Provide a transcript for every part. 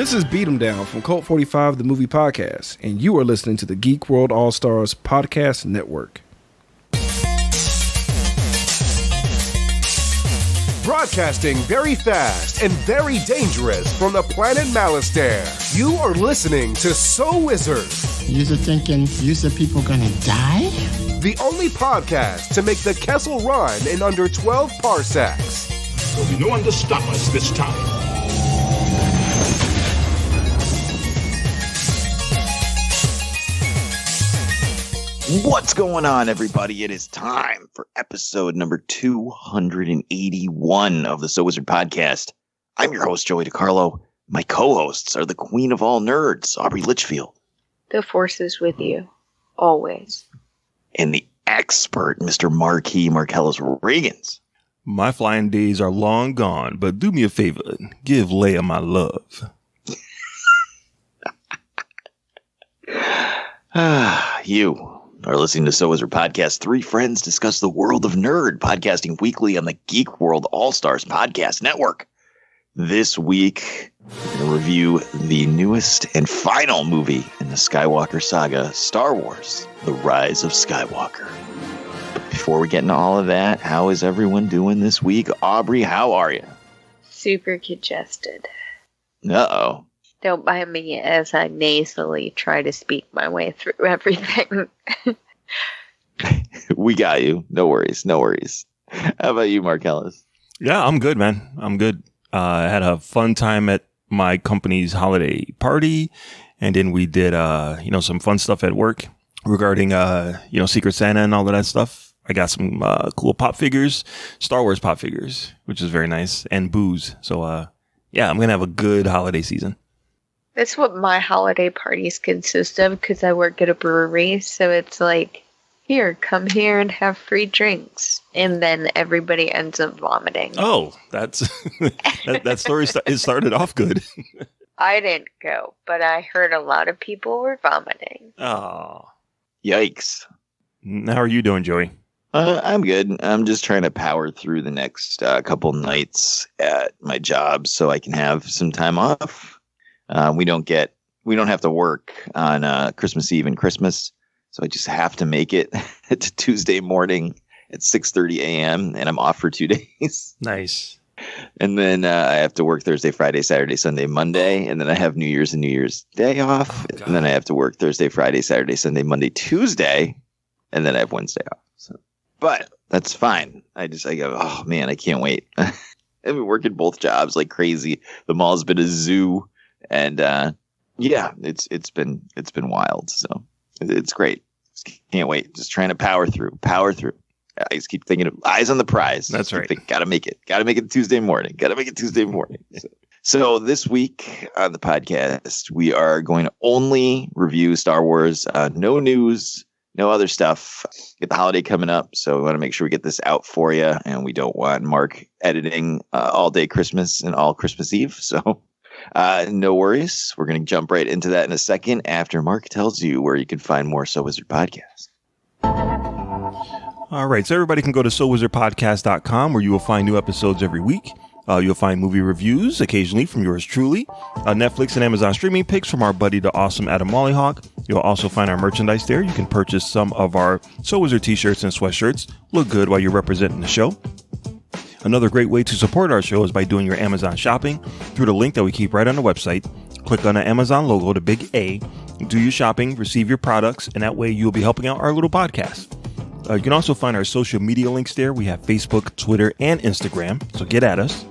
This is Beat 'em Down from Cult 45, the movie podcast, and you are listening to the Geek World All-Stars Podcast Network. Broadcasting very fast and very dangerous from the planet Malastare. You are listening to So Wizard. You're thinking, the people gonna die? The only podcast to make the Kessel Run in under 12 parsecs. There'll be no one to stop us this time. What's going on, everybody? It is time for episode number 281 of the So Wizard podcast. I'm your host, Joey DiCarlo. My co-hosts are the queen of all nerds, Aubrey Litchfield. The force is with you, always. And the expert, Mr. Marquis Marcellus Reagans. My flying days are long gone, but do me a favor, give Leia my love. You are listening to So Wizard Podcast. Three friends discuss the world of nerd, podcasting weekly on the Geek World All-Stars Podcast Network. This week, we're going to review the newest and final movie in the Skywalker saga, Star Wars: The Rise of Skywalker. But before we get into all of that, how is everyone doing this week? Aubrey, how are you? Super congested. Uh-oh. Don't mind me as I nasally try to speak my way through everything. We got you. No worries. No worries. How about you, Marcellus? Yeah, I'm good, man. I'm good. I had a fun time at my company's holiday party, and then we did, some fun stuff at work regarding, Secret Santa and all of that stuff. I got some cool pop figures, Star Wars pop figures, which is very nice, and booze. So, I'm going to have a good holiday season. That's what my holiday parties consist of, because I work at a brewery, so it's like, here, come here and have free drinks. And then everybody ends up vomiting. Oh, that's that story started off good. I didn't go, but I heard a lot of people were vomiting. Oh. Yikes. How are you doing, Joey? I'm good. I'm just trying to power through the next couple nights at my job so I can have some time off. We don't have to work on Christmas Eve and Christmas. So I just have to make it to Tuesday morning at 6:30 a.m. and I'm off for 2 days. Nice. And then I have to work Thursday, Friday, Saturday, Sunday, Monday. And then I have New Year's and New Year's Day off. Oh, and then I have to work Thursday, Friday, Saturday, Sunday, Monday, Tuesday. And then I have Wednesday off. But that's fine. I go, oh man, I can't wait. I've been working both jobs like crazy. The mall's been a zoo. And it's been wild. So it's great. Just can't wait. Just trying to power through. I just keep thinking of eyes on the prize. That's right. Gotta make it Tuesday morning. So this week on the podcast, we are going to only review Star Wars. No news, no other stuff. Get the holiday coming up, so we want to make sure we get this out for you. And we don't want Mark editing all day Christmas and all Christmas Eve. So no worries. We're going to jump right into that in a second after Mark tells you where you can find more So Wizard Podcast. All right. So everybody can go to SoWizardPodcast.com where you will find new episodes every week. You'll find movie reviews occasionally from yours truly, Netflix and Amazon streaming picks from our buddy, the awesome Adam Mollyhawk. You'll also find our merchandise there. You can purchase some of our So Wizard t-shirts and sweatshirts. Look good while you're representing the show. Another great way to support our show is by doing your Amazon shopping through the link that we keep right on the website. Click on the Amazon logo, the big A, do your shopping, receive your products, and that way you'll be helping out our little podcast. You can also find our social media links there. We have Facebook, Twitter, and Instagram, so get at us.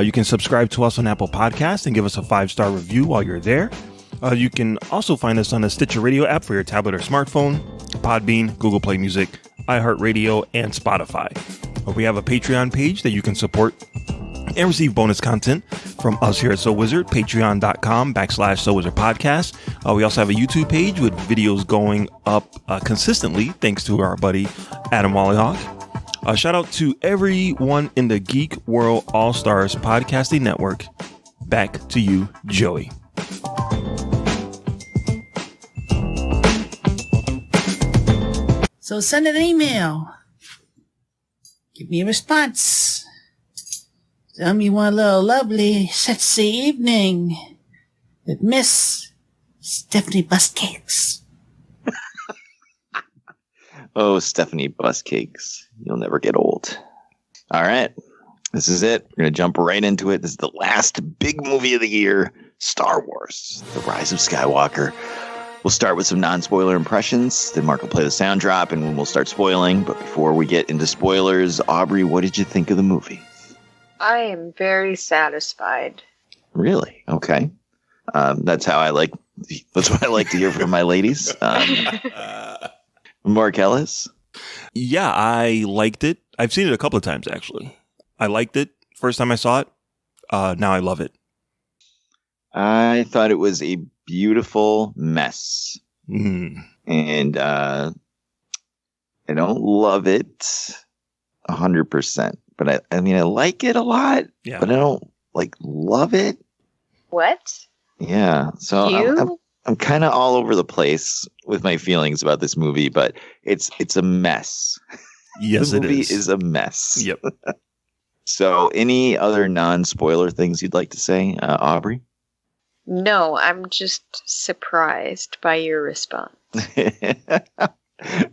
You can subscribe to us on Apple Podcasts and give us a 5-star review while you're there. You can also find us on the Stitcher Radio app for your tablet or smartphone, Podbean, Google Play Music, iHeartRadio, and Spotify. We have a Patreon page that you can support and receive bonus content from us here at So Wizard, patreon.com/So Wizard Podcast. We also have a YouTube page with videos going up consistently, thanks to our buddy Adam Mollyhawk. Shout out to everyone in the Geek World All-Stars Podcasting Network. Back to you, Joey. So send an email. Give me a response. Tell me one little lovely, sexy evening. with Miss Stephanie Buscakes. Oh, Stephanie Buscakes. You'll never get old. All right. This is it. We're going to jump right into it. This is the last big movie of the year, Star Wars, The Rise of Skywalker. We'll start with some non-spoiler impressions. Then Mark will play the sound drop, and we'll start spoiling. But before we get into spoilers, Aubrey, what did you think of the movie? I am very satisfied. Really? Okay. That's how I like. That's what I like to hear from my ladies. Mark Ellis. Yeah, I liked it. I've seen it a couple of times, actually. I liked it first time I saw it. Now I love it. I thought it was a beautiful mess. And I don't love it 100%. But I mean, I like it a lot, but I don't love it. What? Yeah. So I'm kind of all over the place with my feelings about this movie, but it's a mess. Yes, the movie it is a mess. Yep. So any other non-spoiler things you'd like to say, Aubrey? No, I'm just surprised by your response.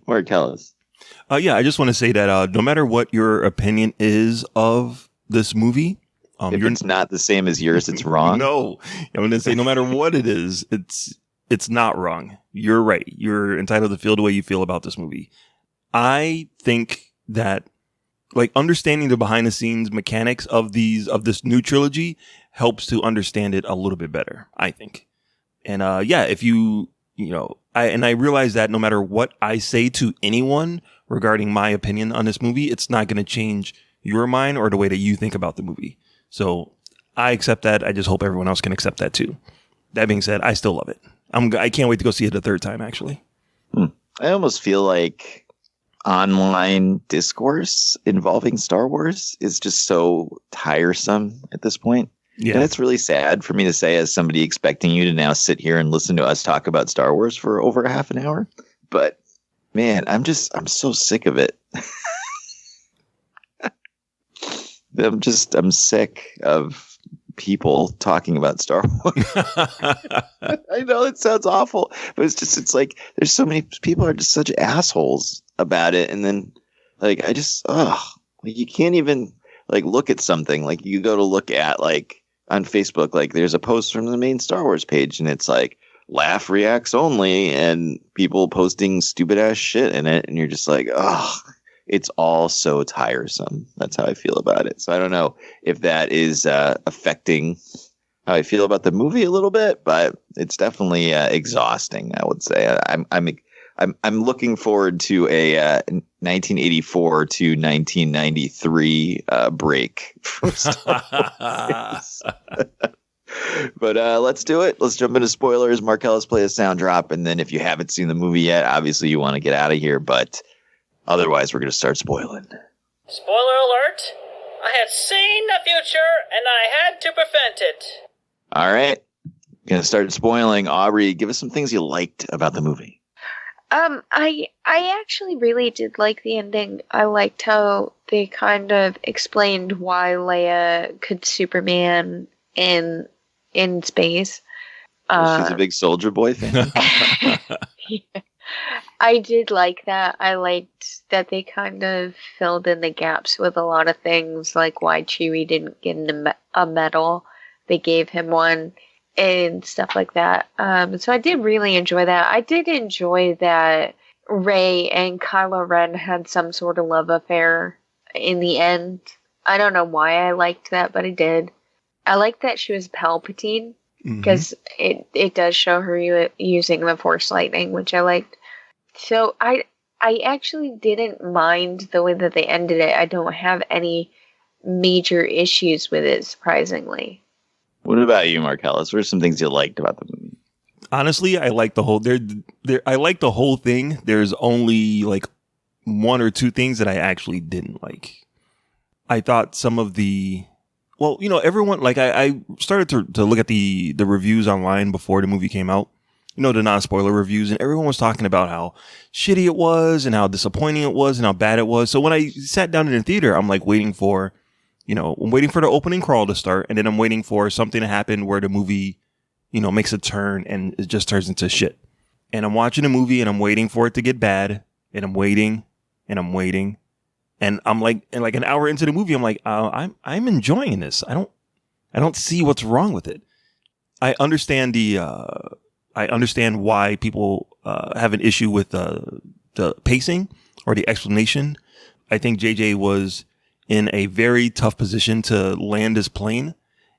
Mark Ellis. Yeah, I just want to say that no matter what your opinion is of this movie, if it's not the same as yours, it's wrong. No, I'm going to say no matter what it is, it's not wrong. You're right. You're entitled to feel the way you feel about this movie. I think that understanding the behind the scenes mechanics of this new trilogy helps to understand it a little bit better, I think. And if I realize that no matter what I say to anyone regarding my opinion on this movie, it's not going to change your mind or the way that you think about the movie. So I accept that. I just hope everyone else can accept that too. That being said, I still love it. I can't wait to go see it a third time, actually. I almost feel like online discourse involving Star Wars is just so tiresome at this point. Yeah. And it's really sad for me to say as somebody expecting you to now sit here and listen to us talk about Star Wars for over a half an hour. But man, I'm so sick of it. I'm sick of people talking about Star Wars. I know it sounds awful, but it's like there's so many people are just such assholes about it. And then you can't even look at something. You go to look at on Facebook, there's a post from the main Star Wars page and it's laugh reacts only and people posting stupid ass shit in it. And you're just it's all so tiresome. That's how I feel about it. So I don't know if that is affecting how I feel about the movie a little bit, but it's definitely exhausting, I would say. I'm looking forward to a 1984 to 1993 break from Star Wars. But let's do it. Let's jump into spoilers. Marcellus, play a sound drop, and then if you haven't seen the movie yet, obviously you want to get out of here. But otherwise, we're going to start spoiling. Spoiler alert! I had seen the future, and I had to prevent it. All right, going to start spoiling. Aubrey, give us some things you liked about the movie. I actually really did like the ending. I liked how they kind of explained why Leia could Superman in space. She's a big Soldier Boy fan. Yeah. I did like that. I liked that they kind of filled in the gaps with a lot of things, like why Chewie didn't get a medal. They gave him one. And stuff like that. So I did really enjoy that. I did enjoy that Rey and Kylo Ren had some sort of love affair in the end. I don't know why I liked that, but I did. I liked that she was Palpatine because it does show her using the Force lightning, which I liked. So I actually didn't mind the way that they ended it. I don't have any major issues with it, surprisingly. What about you, Marcellus? What are some things you liked about the movie? Honestly, I like the whole I like the whole thing. There's only one or two things that I actually didn't like. I thought some of everyone I started to look at the reviews online before the movie came out. The non-spoiler reviews, and everyone was talking about how shitty it was and how disappointing it was and how bad it was. So when I sat down in the theater, I'm waiting for I'm waiting for the opening crawl to start, and then I'm waiting for something to happen where the movie, makes a turn and it just turns into shit. And I'm watching a movie and I'm waiting for it to get bad, and I'm waiting and I'm waiting. And I'm like an hour into the movie, I'm like, I'm enjoying this. I don't see what's wrong with it. I understand why people have an issue with the pacing or the explanation. I think JJ was in a very tough position to land this plane.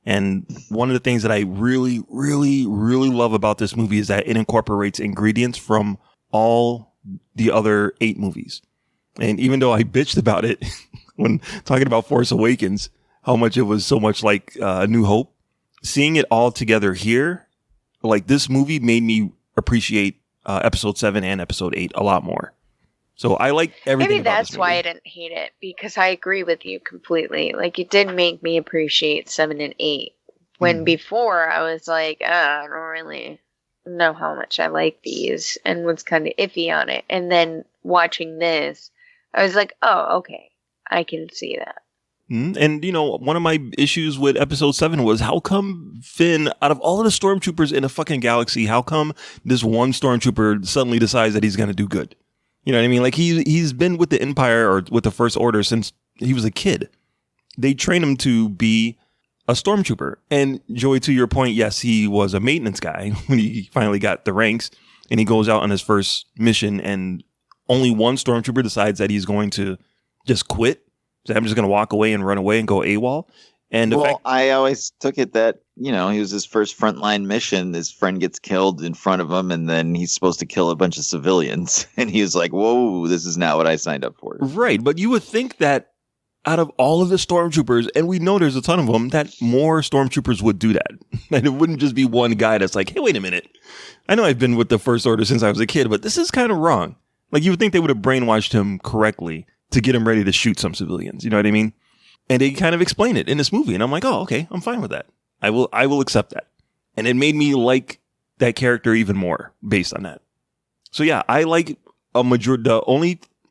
And one of the things that I really, really, really love about this movie is that it incorporates ingredients from all the other 8 movies. And even though I bitched about it when talking about Force Awakens, how much it was so much like A New Hope, seeing it all together here, like this movie made me appreciate episode 7 and episode 8 a lot more. So I like everything. Maybe that's why I didn't hate it, because I agree with you completely. Like, it did make me appreciate 7 and 8. When before I was like, I don't really know how much I like these, and was kind of iffy on it. And then watching this, I was like, oh, okay, I can see that. And, one of my issues with episode 7 was, how come Finn, out of all of the stormtroopers in a fucking galaxy, how come this one stormtrooper suddenly decides that he's going to do good? You know what I mean? Like, he's been with the Empire or with the First Order since he was a kid. They trained him to be a stormtrooper. And Joey, to your point, yes, he was a maintenance guy when he finally got the ranks, and he goes out on his first mission, and only one stormtrooper decides that he's going to just quit. So I'm just going to walk away and run away and go AWOL. And I always took it that, he was his first frontline mission. His friend gets killed in front of him, and then he's supposed to kill a bunch of civilians. And he was like, whoa, this is not what I signed up for. Right. But you would think that out of all of the stormtroopers, and we know there's a ton of them, that more stormtroopers would do that. And it wouldn't just be one guy that's like, hey, wait a minute. I know I've been with the First Order since I was a kid, but this is kind of wrong. Like, you would think they would have brainwashed him correctly to get him ready to shoot some civilians. You know what I mean? And they kind of explain it in this movie. And I'm like, oh, okay, I'm fine with that. I will accept that. And it made me like that character even more based on that. So yeah, I like a majority,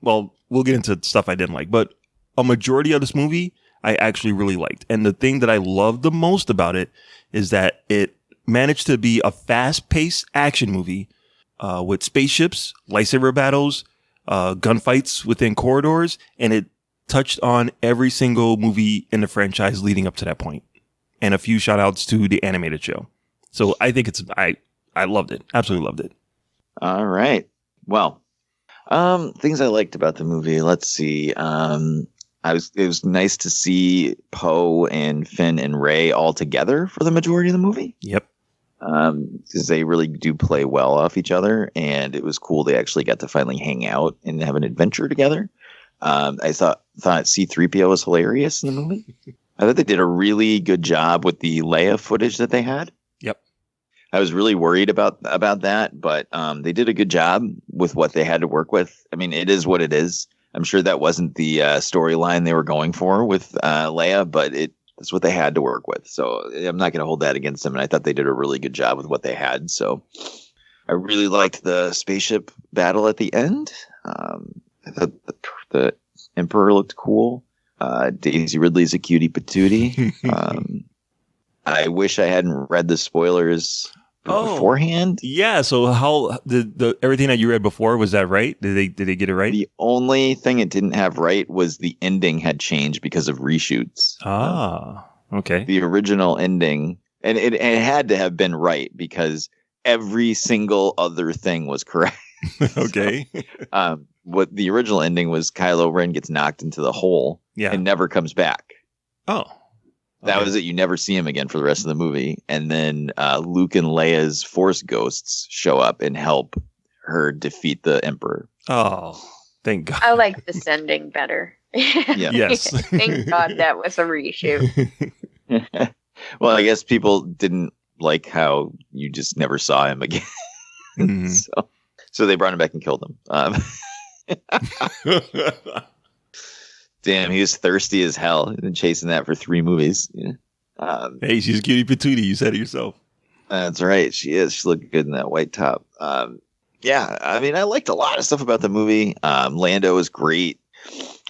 we'll get into stuff I didn't like, but a majority of this movie I actually really liked. And the thing that I loved the most about it is that it managed to be a fast-paced action movie with spaceships, lightsaber battles, gunfights within corridors, and it touched on every single movie in the franchise leading up to that point, and a few shout outs to the animated show. So I think I loved it. Absolutely loved it. All right. Well, things I liked about the movie. Let's see. It was nice to see Poe and Finn and Rey all together for the majority of the movie. Yep. Because they really do play well off each other, and it was cool they actually got to finally hang out and have an adventure together. I thought C-3PO was hilarious in the movie. I thought they did a really good job with the Leia footage that they had. Yep. I was really worried about that, but they did a good job with what they had to work with. I mean, it is what it is. I'm sure that wasn't the storyline they were going for with Leia, but that's what they had to work with. So I'm not going to hold that against them. And I thought they did a really good job with what they had. So I really liked the spaceship battle at the end. I thought the Emperor looked cool. Daisy Ridley's a cutie patootie. I wish I hadn't read the spoilers beforehand. Yeah. So how the everything that you read before, was that right? Did they get it right? The only thing it didn't have right was the ending had changed because of reshoots. Okay. The original ending, and it had to have been right because every single other thing was correct. Okay. What the original ending was, Kylo Ren gets knocked into the hole and never comes back. Oh. Okay. That was it. You never see him again for the rest of the movie. And then Luke and Leia's Force ghosts show up and help her defeat the Emperor. Oh, thank God. I like this ending better. Yeah. Yes. Thank God that was a reshoot. Well, I guess people didn't like how you just never saw him again. Mm-hmm. So they brought him back and killed him. Damn, he was thirsty as hell. He's been chasing that for 3 movies. Hey, she's cutie patootie. You said it yourself. That's right. She is. She looked good in that white top. Yeah, I mean, I liked a lot of stuff about the movie. Lando was great.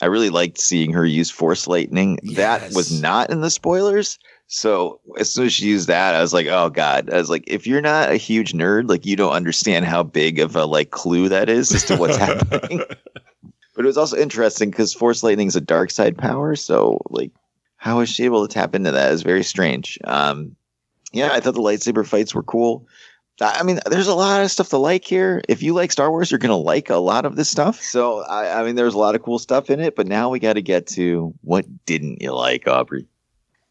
I really liked seeing her use Force lightning. Yes. That was not in the spoilers. So as soon as she used that, I was like, oh God. I was like, if you're not a huge nerd, like you don't understand how big of a like clue that is as to what's happening. But it was also interesting because Force Lightning is a dark side power. So like, how is she able to tap into that? It's very strange. Yeah, I thought the lightsaber fights were cool. I mean, there's a lot of stuff to like here. If you like Star Wars, you're going to like a lot of this stuff. So, I mean, there's a lot of cool stuff in it. But now we got to get to what didn't you like, Aubrey?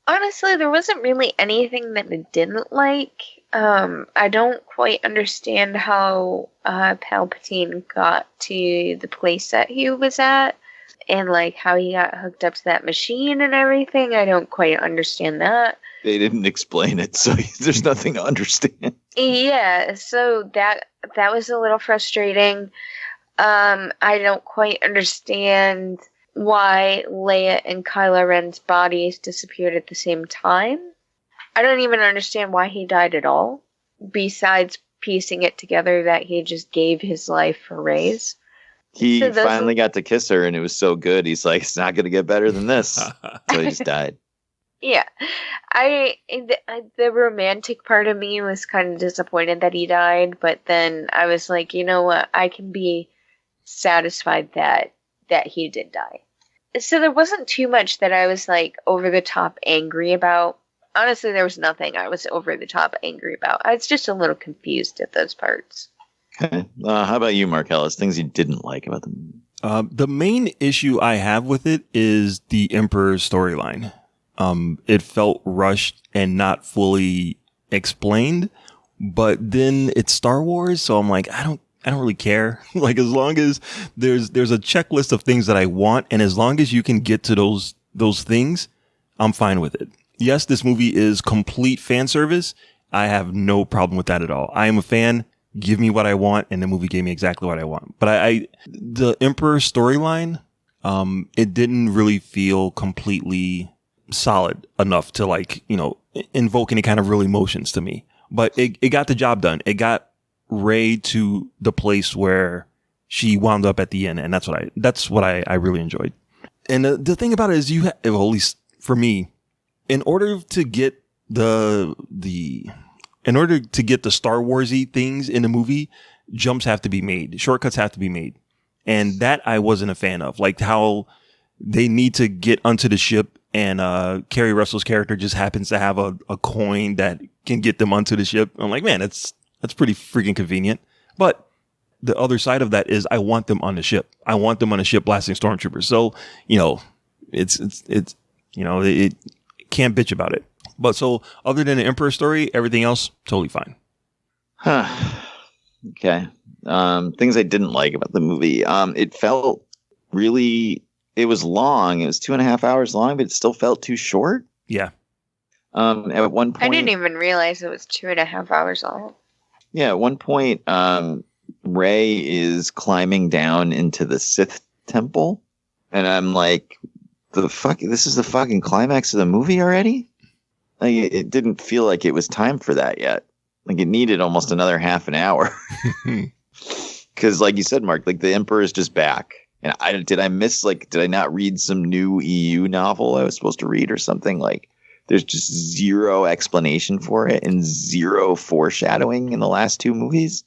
Honestly, there wasn't really anything that I didn't like. I don't quite understand how Palpatine got to the place that he was at and like how he got hooked up to that machine and everything. I don't quite understand that. They didn't explain it, so there's nothing to understand. Yeah, so that was a little frustrating. I don't quite understand why Leia and Kylo Ren's bodies disappeared at the same time. I don't even understand why he died at all, besides piecing it together that he just gave his life for Rey's. He finally got to kiss her, and it was so good. He's like, it's not going to get better than this. So he just died. Yeah. The romantic part of me was kind of disappointed that he died, but then I was like, you know what? I can be satisfied that he did die. So there wasn't too much that I was like over the top angry about. Honestly, there was nothing I was over the top angry about. I was just a little confused at those parts. Okay. How about you, Marcellus? Things you didn't like about the movie? The main issue I have with it is the Emperor's storyline. It felt rushed and not fully explained, but then it's Star Wars, so I'm like, I don't really care. Like, as long as there's a checklist of things that I want, and as long as you can get to those things, I'm fine with it. Yes, this movie is complete fan service. I have no problem with that at all. I am a fan. Give me what I want, and the movie gave me exactly what I want. But the Emperor storyline, it didn't really feel completely solid enough to like, invoke any kind of real emotions to me. But it got the job done. It got Rey to the place where she wound up at the end, and that's what I really enjoyed. And the thing about it is, well, at least for me, in order to get the Star Warsy things in the movie, jumps have to be made, shortcuts have to be made, and that I wasn't a fan of. Like how they need to get onto the ship, and Kerry Russell's character just happens to have a coin that can get them onto the ship. I'm like, man, that's pretty freaking convenient. But the other side of that is I want them on the ship. I want them on the ship blasting stormtroopers. So, it can't bitch about it. But so other than the Emperor story, everything else, totally fine. Okay. Things I didn't like about the movie. It felt really, it was long. It was 2.5 hours long, but it still felt too short. Yeah. At one point, I didn't even realize it was 2.5 hours long. Yeah. At one point, Rey is climbing down into the Sith temple. And I'm like, the fuck, this is the fucking climax of the movie already? Like, it didn't feel like it was time for that yet. Like, it needed almost another half an hour. Because, like you said, Mark, like, the Emperor is just back. And did I not read some new EU novel I was supposed to read or something? Like, there's just zero explanation for it and zero foreshadowing in the last two movies.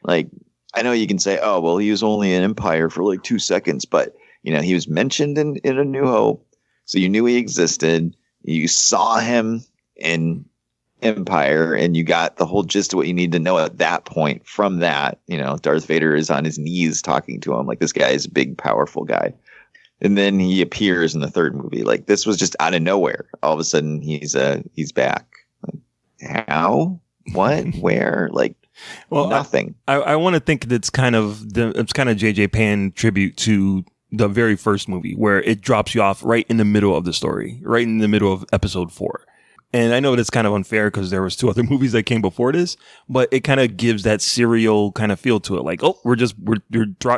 Like, I know you can say, oh, well, he was only an Empire for like 2 seconds, but, he was mentioned in A New Hope. So you knew he existed. You saw him in Empire, and you got the whole gist of what you need to know at that point. From that, Darth Vader is on his knees talking to him. Like, this guy is a big, powerful guy. And then he appears in the third movie. Like, this was just out of nowhere. All of a sudden, he's back. Like, how? What? Where? Like, well, nothing. I want to think that's kind of JJ paying tribute to the very first movie, where it drops you off right in the middle of the story, right in the middle of episode 4. And I know that's kind of unfair because there was 2 other movies that came before this, but it kind of gives that serial kind of feel to it. Like, oh, we're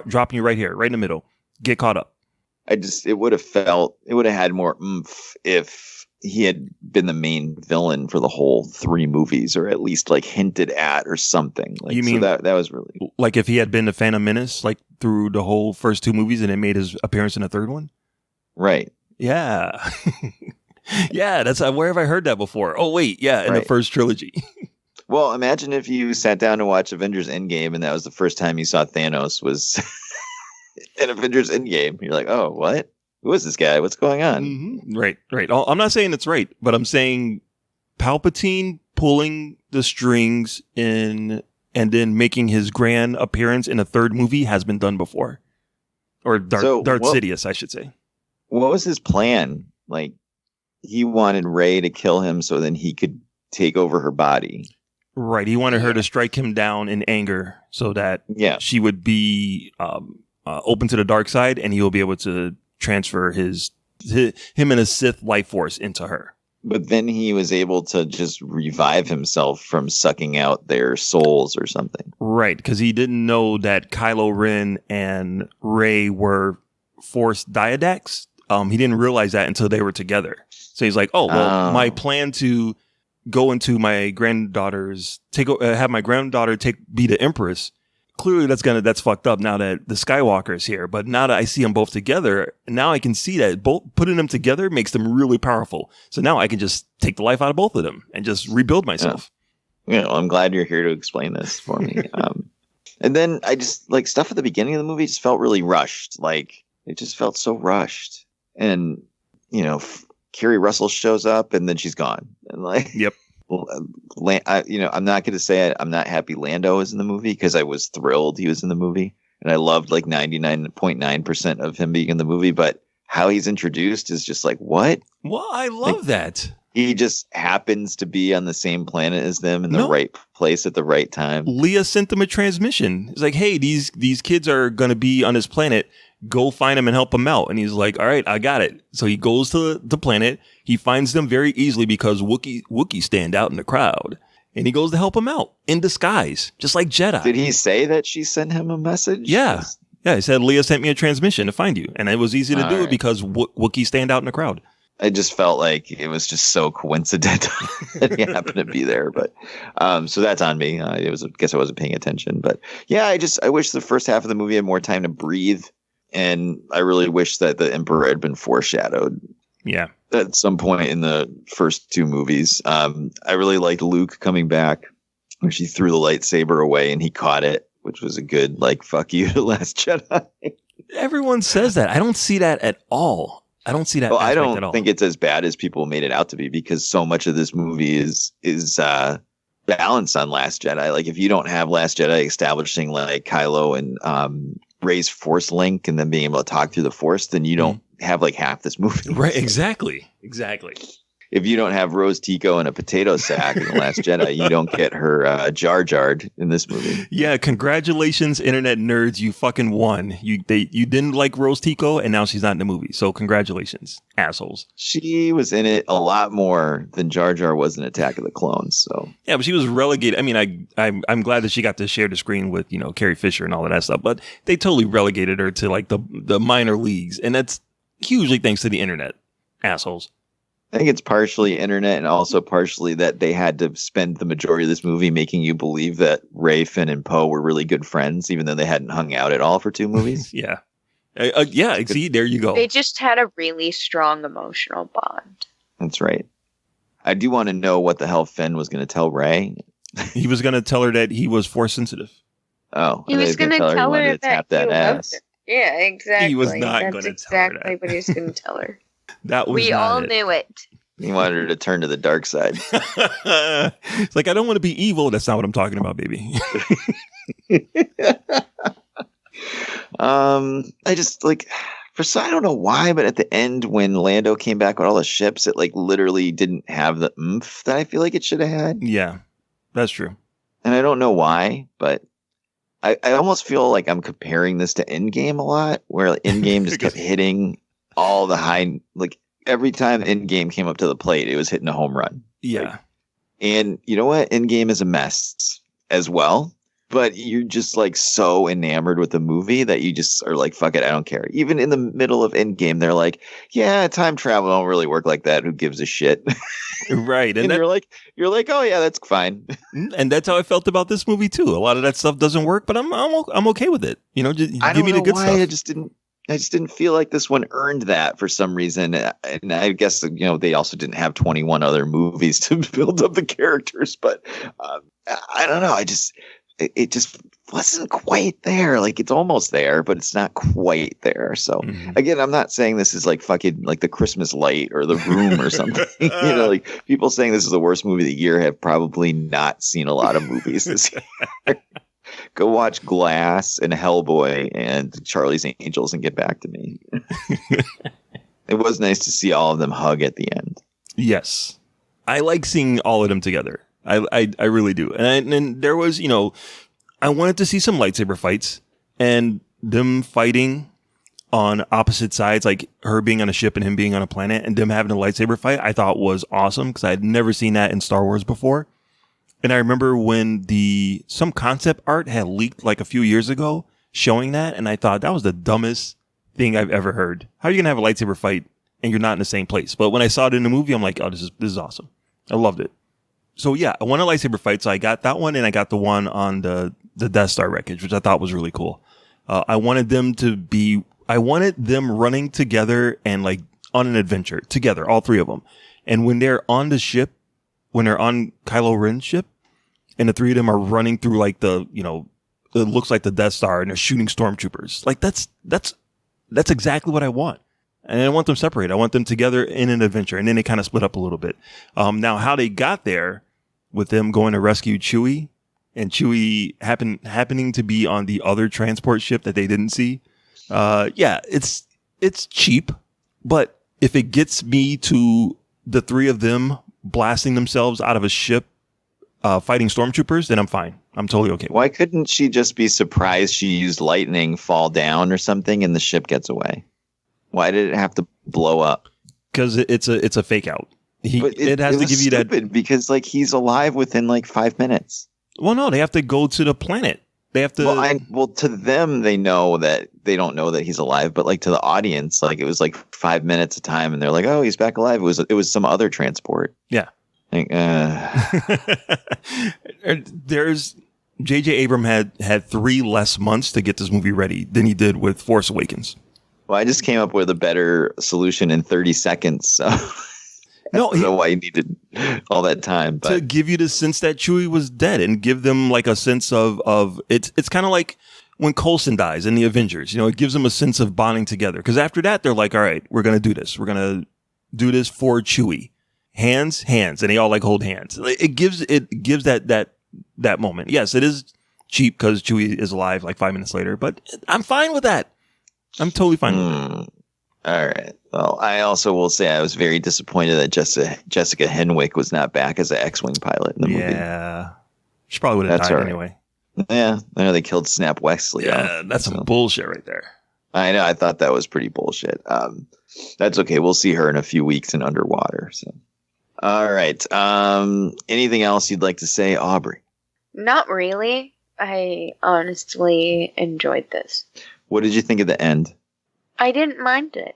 dropping you right here, right in the middle. Get caught up. It would have had more oomph if he had been the main villain for the whole 3 movies, or at least like hinted at or something. Like, you mean so that was really like if he had been the Phantom Menace like through the whole first 2 movies and it made his appearance in the third one? Right. Yeah. Yeah, that's where have I heard that before? Oh wait, yeah, in the first trilogy. Well, imagine if you sat down to watch Avengers Endgame and that was the first time you saw Thanos was in Avengers Endgame. You're like, oh, what? Who is this guy? What's going on? Mm-hmm. Right. I'm not saying it's right, but I'm saying Palpatine pulling the strings in and then making his grand appearance in a third movie has been done before. Or Darth Sidious, I should say. What was his plan? Like, he wanted Rey to kill him so then he could take over her body. Right. He wanted her to strike him down in anger so that she would be open to the dark side and he will be able to transfer him and his Sith life force into her. But then he was able to just revive himself from sucking out their souls or something. Right, because he didn't know that Kylo Ren and Rey were Force diadecs. He didn't realize that until they were together. So he's like, oh, well, my plan to go into my granddaughter's, have my granddaughter be the Empress, clearly that's fucked up now that the Skywalker is here. But now that I see them both together, now I can see that putting them together makes them really powerful. So now I can just take the life out of both of them and just rebuild myself. I'm glad you're here to explain this for me. And then I just like stuff at the beginning of the movie just felt really rushed. Like it just felt so rushed. And, Kerry Russell shows up and then she's gone. And like, yep. I'm not going to say I'm not happy Lando is in the movie because I was thrilled he was in the movie and I loved like 99.9% of him being in the movie. But how he's introduced is just like, what? Well, I love that. He just happens to be on the same planet as them in the right place at the right time. Leia sent them a transmission. It's like, hey, these kids are going to be on this planet. Go find them and help them out. And he's like, all right, I got it. So he goes to the planet. He finds them very easily because Wookiees stand out in the crowd. And he goes to help them out in disguise, just like Jedi. Did he say that she sent him a message? Yeah. Yeah, he said, Leia sent me a transmission to find you. And it was easy to do it because Wookiees stand out in the crowd. I just felt like it was just so coincidental that he happened to be there. But so that's on me. I guess I wasn't paying attention. But yeah, I wish the first half of the movie had more time to breathe. And I really wish that the Emperor had been foreshadowed. Yeah. At some point in the first two movies. I really liked Luke coming back when she threw the lightsaber away and he caught it, which was a good, like, fuck you to Last Jedi. Everyone says that. I don't see that at all. I don't see that. Well, I don't think it's as bad as people made it out to be because so much of this movie is balanced on Last Jedi. Like if you don't have Last Jedi establishing like Kylo and Rey's Force link and then being able to talk through the Force, then you don't have like half this movie. Right? Exactly. If you don't have Rose Tico in a potato sack in The Last Jedi, you don't get her Jar Jarred in this movie. Yeah, congratulations, internet nerds. You fucking won. You didn't like Rose Tico, and now she's not in the movie. So congratulations, assholes. She was in it a lot more than Jar Jar was in Attack of the Clones. So yeah, but she was relegated. I mean, I'm glad that she got to share the screen with Carrie Fisher and all of that stuff. But they totally relegated her to like the minor leagues, and that's hugely thanks to the internet, assholes. I think it's partially internet and also partially that they had to spend the majority of this movie making you believe that Rey, Finn, and Poe were really good friends, even though they hadn't hung out at all for two movies. Yeah. See, there you go. They just had a really strong emotional bond. That's right. I do want to know what the hell Finn was going to tell Rey. He was going to tell her that he was Force sensitive. Oh. He was going to tell her that he loved her. Yeah, exactly. He was not going to tell her that. That's exactly what he was going to tell her. We all knew it. He wanted her to turn to the dark side. It's like, I don't want to be evil. That's not what I'm talking about, baby. I just like, I don't know why, but at the end when Lando came back with all the ships, it like literally didn't have the oomph that I feel like it should have had. Yeah, that's true. And I don't know why, but I almost feel like I'm comparing this to Endgame a lot, where Endgame just kept hitting all the high, like every time Endgame came up to the plate, it was hitting a home run. Yeah. Like, and you know what? Endgame is a mess as well, but you're just like so enamored with the movie that you just are like, fuck it, I don't care. Even in the middle of Endgame, they're like, yeah, time travel don't really work like that. Who gives a shit? Right. And you're like, oh yeah, that's fine. And that's how I felt about this movie too. A lot of that stuff doesn't work, but I'm okay with it. Just I give me the good stuff. It just didn't I just didn't feel like this one earned that for some reason. And I guess, they also didn't have 21 other movies to build up the characters. But I don't know. It just wasn't quite there. Like, it's almost there, but it's not quite there. So again, I'm not saying this is like fucking like The Christmas Light or The Room or something. Like people saying this is the worst movie of the year have probably not seen a lot of movies this year. Go watch Glass and Hellboy and Charlie's Angels and get back to me. It was nice to see all of them hug at the end. Yes. I like seeing all of them together. I really do. And there was, I wanted to see some lightsaber fights and them fighting on opposite sides, like her being on a ship and him being on a planet and them having a lightsaber fight. I thought was awesome because I had never seen that in Star Wars before. And I remember when some concept art had leaked like a few years ago showing that. And I thought that was the dumbest thing I've ever heard. How are you going to have a lightsaber fight and you're not in the same place? But when I saw it in the movie, I'm like, oh, this is awesome. I loved it. So yeah, I want a lightsaber fight. So I got that one and I got the one on the Death Star wreckage, which I thought was really cool. I wanted them running together and like on an adventure together, all three of them. And when they're on the ship, when they're on Kylo Ren's ship and the three of them are running through like it looks like the Death Star and they're shooting stormtroopers. Like that's exactly what I want. And I want them separated. I want them together in an adventure. And then they kind of split up a little bit. Now how they got there with them going to rescue Chewie and Chewie happening to be on the other transport ship that they didn't see. Yeah, it's cheap, but if it gets me to the three of them blasting themselves out of a ship, fighting stormtroopers, then I'm fine. I'm totally okay. Why couldn't she just be surprised she used lightning, fall down or something, and the ship gets away? Why did it have to blow up? Because it's a fake out. It has to give you that because like he's alive within like 5 minutes. Well, no, they have to go to the planet. They have to. Well, to them, they know that they don't know that he's alive, but like to the audience, like it was like 5 minutes of time, and they're like, "Oh, he's back alive." It was some other transport. Yeah. Like, There's J.J. Abrams had 3 less months to get this movie ready than he did with Force Awakens. Well, I just came up with a better solution in 30 seconds. So. No, I don't know why he needed all that time, but to give you the sense that Chewie was dead and give them like a sense of it's kind of like when Coulson dies in the Avengers, it gives them a sense of bonding together. Cause after that, they're like, all right, we're going to do this. We're going to do this for Chewie. Hands. And they all like hold hands. It gives that moment. Yes, it is cheap because Chewie is alive like 5 minutes later, but I'm fine with that. I'm totally fine with it. All right. Well, I also will say I was very disappointed that Jessica Henwick was not back as an X-Wing pilot in the movie. Yeah. She probably would have died anyway. Yeah. I know they killed Snap Wexley. Yeah, that's some bullshit right there. I know. I thought that was pretty bullshit. That's okay. We'll see her in a few weeks in Underwater. So, all right. Anything else you'd like to say, Aubrey? Not really. I honestly enjoyed this. What did you think of the end? I didn't mind it.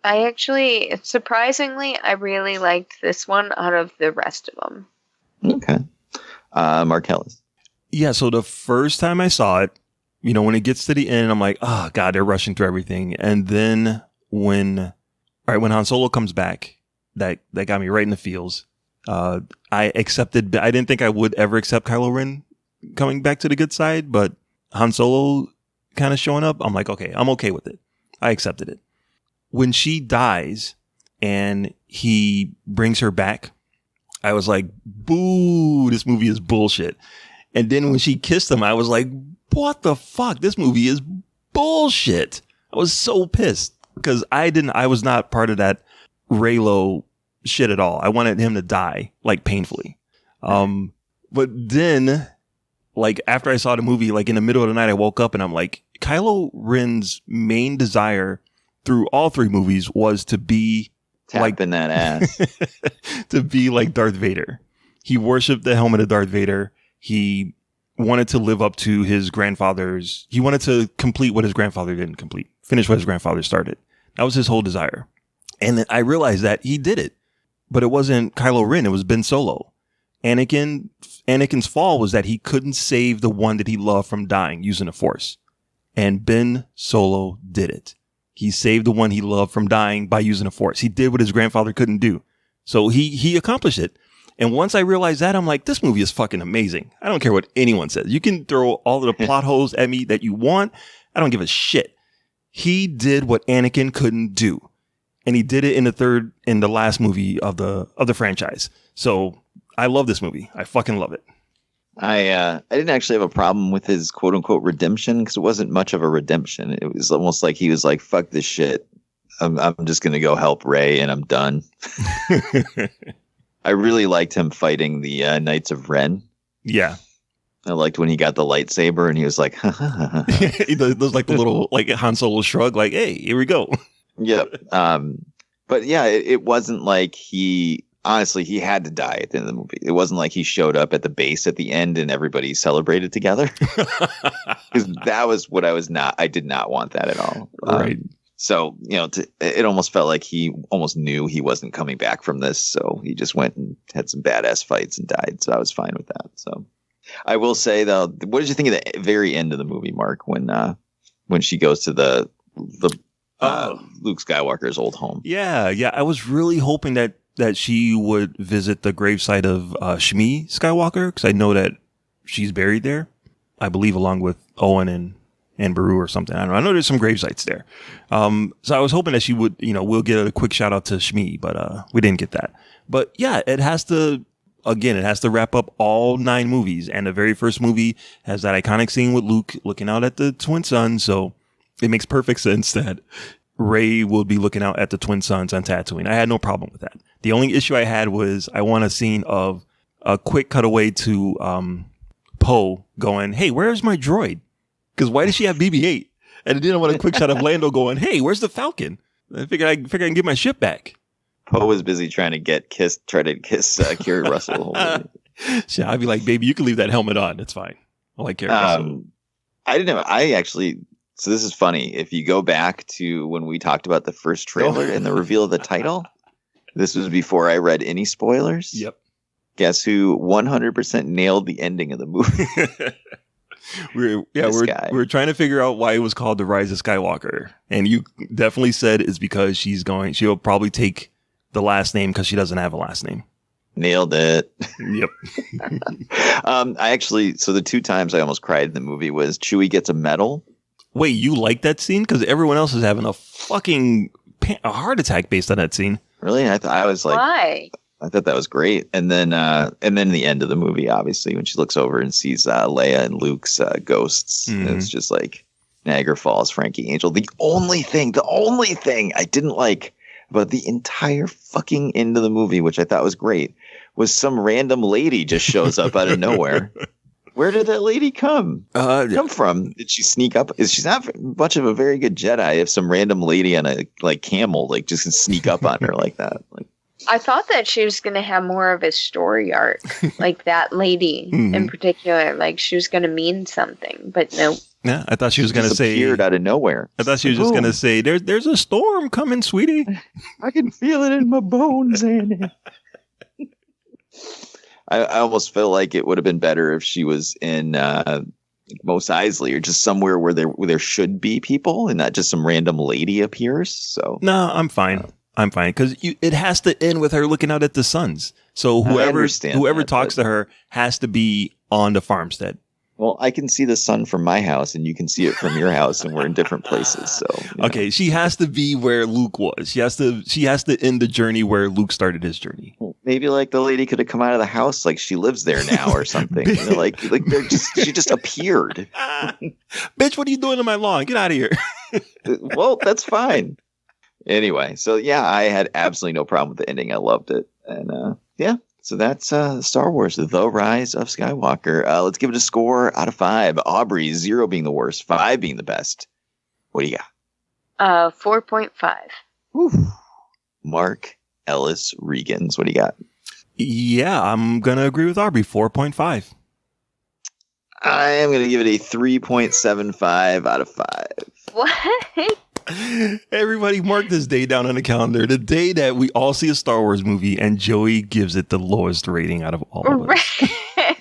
I actually, surprisingly, I really liked this one out of the rest of them. Okay. Markellis. Yeah, so the first time I saw it, when it gets to the end, I'm like, oh, God, they're rushing through everything. And then when Han Solo comes back, that got me right in the feels. I accepted, I didn't think I would ever accept Kylo Ren coming back to the good side, but Han Solo kind of showing up, I'm like, okay, I'm okay with it. I accepted it. When she dies and he brings her back, I was like, boo, this movie is bullshit. And then when she kissed him, I was like, what the fuck? This movie is bullshit. I was so pissed because I was not part of that Reylo shit at all. I wanted him to die, like painfully. But then, like after I saw the movie, like in the middle of the night, I woke up and I'm like, Kylo Ren's main desire through all 3 movies was to be tapping that ass, to be like Darth Vader. He worshipped the helmet of Darth Vader. He wanted to live up to his grandfather's. He wanted to complete what his grandfather didn't complete, finish what his grandfather started. That was his whole desire. And then I realized that he did it, but it wasn't Kylo Ren. It was Ben Solo. Anakin's fall was that he couldn't save the one that he loved from dying using the Force. And Ben Solo did it. He saved the one he loved from dying by using the Force. He did what his grandfather couldn't do. So he accomplished it. And once I realized that, I'm like, this movie is fucking amazing. I don't care what anyone says. You can throw all of the plot holes at me that you want. I don't give a shit. He did what Anakin couldn't do. And he did it in the last movie of the franchise. So I love this movie. I fucking love it. I didn't actually have a problem with his quote unquote redemption because it wasn't much of a redemption. It was almost like he was like, fuck this shit. I'm just going to go help Rey and I'm done. I really liked him fighting the Knights of Ren. Yeah. I liked when he got the lightsaber and he was like, he does like the little like Han Solo shrug, like, hey, here we go. Yep. But yeah, it wasn't like honestly, he had to die at the end of the movie. It wasn't like he showed up at the base at the end and everybody celebrated together. Because that was what I did not want that at all. Right. So, it almost felt like he almost knew he wasn't coming back from this. So he just went and had some badass fights and died. So I was fine with that. So I will say, though, what did you think of the very end of the movie, Mark, when she goes to the Luke Skywalker's old home? Yeah. I was really hoping that she would visit the gravesite of Shmi Skywalker, because I know that she's buried there, I believe, along with Owen and Beru or something. I don't know. I know there's some gravesites there. So I was hoping that she would, we'll get a quick shout out to Shmi, but we didn't get that. But yeah, it has to wrap up all 9 movies. And the very first movie has that iconic scene with Luke looking out at the twin suns. So it makes perfect sense that Rey will be looking out at the twin suns on Tatooine. I had no problem with that. The only issue I had was I want a scene of a quick cutaway to Poe going, hey, where's my droid? Because why does she have BB-8? And then I want a quick shot of Lando going, hey, where's the Falcon? I figure I can get my ship back. Poe was busy trying to kiss Kerry Russell. Yeah, I'd be like, baby, you can leave that helmet on. It's fine. I like Kerry Russell. I didn't know. So this is funny. If you go back to when we talked about the first trailer and the reveal of the title, this was before I read any spoilers. Yep. Guess who 100% nailed the ending of the movie? We're trying to figure out why it was called The Rise of Skywalker. And you definitely said it's because she'll probably take the last name because she doesn't have a last name. Nailed it. Yep. So the 2 times I almost cried in the movie was Chewie gets a medal. Wait, you like that scene? Because everyone else is having a fucking heart attack based on that scene. Really? I was like, why? I thought that was great. And then the end of the movie, obviously, when she looks over and sees Leia and Luke's ghosts, and it's just like Niagara Falls, Frankie Angel. The only thing I didn't like about the entire fucking end of the movie, which I thought was great, was some random lady just shows up out of nowhere. Where did that lady come from? Did she sneak up? She's not much of a very good Jedi if some random lady on a camel just can sneak up on her like that. I thought that she was going to have more of a story arc, like that lady in particular. Like she was going to mean something, but no. Yeah, I thought she was going to say appeared out of nowhere. I thought she was just going to say, "There's a storm coming, sweetie. I can feel it in my bones, Annie." I almost feel like it would have been better if she was in Mos Eisley or just somewhere where there should be people and not just some random lady appears. So no, I'm fine. I'm fine because it has to end with her looking out at the suns. So whoever talks to her has to be on the farmstead. Well, I can see the sun from my house and you can see it from your house and we're in different places. So okay, she has to be where Luke was. She has to end the journey where Luke started his journey. Well, maybe the lady could have come out of the house like she lives there now or something. She just appeared. Bitch, what are you doing in my lawn? Get out of here. Well, that's fine. Anyway, so yeah, I had absolutely no problem with the ending. I loved it. And yeah. So that's Star Wars, The Rise of Skywalker. Let's give it a score out of 5. Aubrey, 0 being the worst, 5 being the best. What do you got? 4.5. Mark Ellis Regans, what do you got? Yeah, I'm going to agree with Aubrey, 4.5. I am going to give it a 3.75 out of 5. What? Everybody mark this day down on the calendar. The day that we all see a Star Wars movie and Joey gives it the lowest rating out of all of us.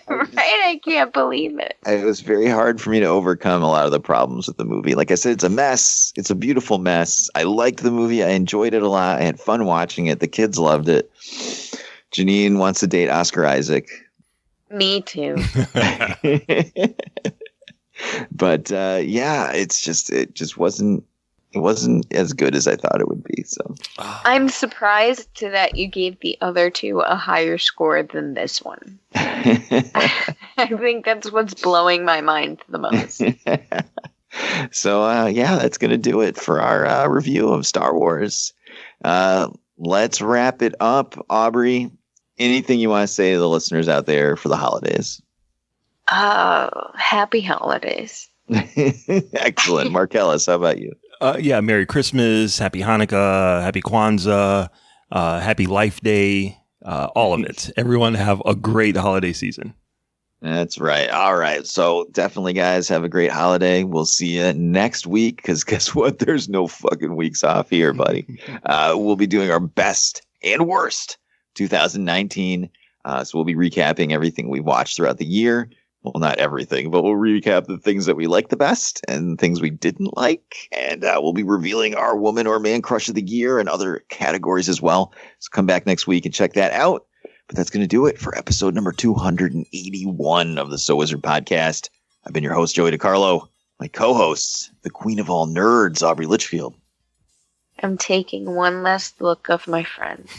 Right. right? I can't believe it. It was very hard for me to overcome a lot of the problems with the movie. Like I said, it's a mess. It's a beautiful mess. I liked the movie. I enjoyed it a lot. I had fun watching it. The kids loved it. Janine wants to date Oscar Isaac. Me too. But yeah, it just wasn't as good as I thought it would be. So I'm surprised that you gave the other two a higher score than this one. I think that's what's blowing my mind the most. So yeah, that's gonna do it for our review of Star Wars. Let's wrap it up. Aubrey, anything you want to say to the listeners out there for the holidays? Happy holidays. Excellent. Marcellus, how about you? Yeah, Merry Christmas, Happy Hanukkah, Happy Kwanzaa, Happy Life Day, all of it. Everyone have a great holiday season. That's right. All right. So definitely, guys, have a great holiday. We'll see you next week because guess what? There's no fucking weeks off here, buddy. We'll be doing our best and worst 2019. So we'll be recapping everything we watched throughout the year. Well, not everything, but we'll recap the things that we liked the best and things we didn't like. And we'll be revealing our woman or man crush of the year and other categories as well. So come back next week and check that out. But that's going to do it for episode number 281 of the So Wizard podcast. I've been your host, Joey DiCarlo. My co-hosts, the queen of all nerds, Aubrey Litchfield. I'm taking one last look of my friends.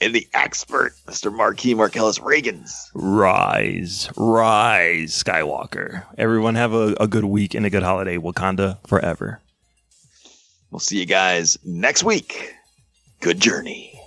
And the expert, Mr. Marquis Marcellus Reagans. Rise, Skywalker. Everyone have a good week and a good holiday. Wakanda forever. We'll see you guys next week. Good journey.